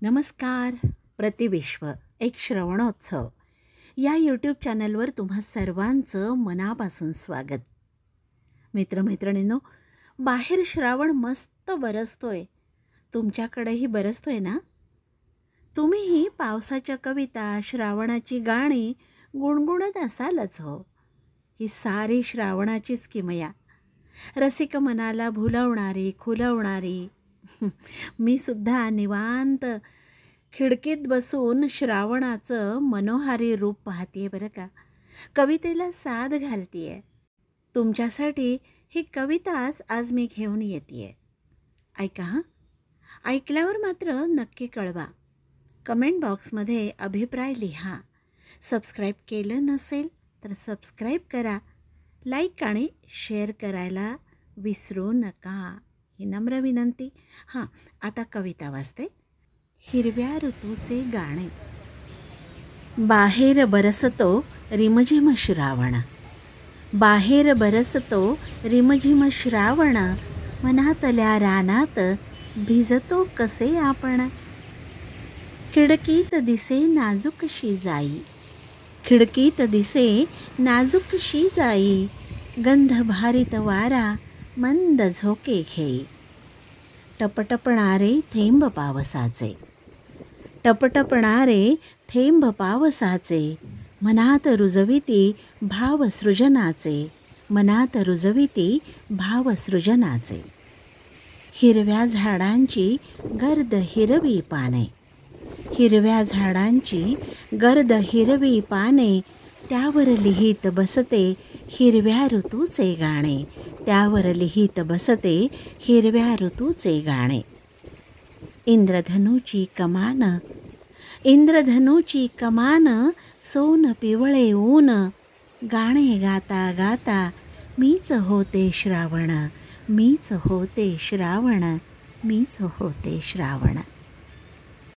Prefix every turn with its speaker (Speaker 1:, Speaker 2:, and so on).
Speaker 1: नमस्कार. प्रतिविश्व एक श्रवणोत्सव या यूट्यूब चॅनलवर तुम्हा सर्वांचं मनापासून स्वागत. मित्रमैत्रिणींनो, बाहेर श्रावण मस्त बरसतोय. तुमच्याकडेही बरसतोय ना? तुम्हीही पावसाच्या कविता, श्रावणाची गाणी गुणगुणत असालच हो. ही सारी श्रावणाचीच किमया, रसिक मनाला भुलवणारी, खुलवणारी. मी सुद्धा निवांत खिडकीत बसून श्रावणाचं मनोहारी रूप पाहतीये बरं का. कवितेला साद घालतीये. तुमच्यासाठी ही कविताच आज मी घेऊन येतेय. ऐका हां. ऐकल्यावर मात्र नक्की कळवा. कमेंट बॉक्समध्ये अभिप्राय लिहा. सबस्क्राईब केलं नसेल तर सबस्क्राईब करा. लाईक आणि शेअर करायला विसरू नका, ही नम्र विनंती. हां, आता कविता वाचते. हिरव्या ऋतूचे गाणे. बाहेर बरसतो रिमझिम श्रावण, बाहेर बरसतो रिमझिम श्रावण, मनातल्या रानात भिजतो कसे आपण. खिडकीत दिसे नाजूकशी जाई, खिडकीत दिसे नाजूकशी जाई, गंधभारित वारा मंद झोके घेई. टपटपणारे थेंब पावसाचे, टपटपणारे थेंब पावसाचे, मनात रुजविती भावसृजनाचे, मनात रुजविती भावसृजनाचे. हिरव्या झाडांची गर्द हिरवी पाने, हिरव्या झाडांची गर्द हिरवी पाने, त्यावर लिहित बसते हिरव्या ऋतूचे गाणे, त्यावर लिहित बसते हिरव्या ऋतूचे गाणे. इंद्रधनुची कमान, इंद्रधनुची कमान, सोन पिवळे ऊन, गाणे गाता गाता मीच होते श्रावण, मीच होते श्रावण, मीच होते श्रावण.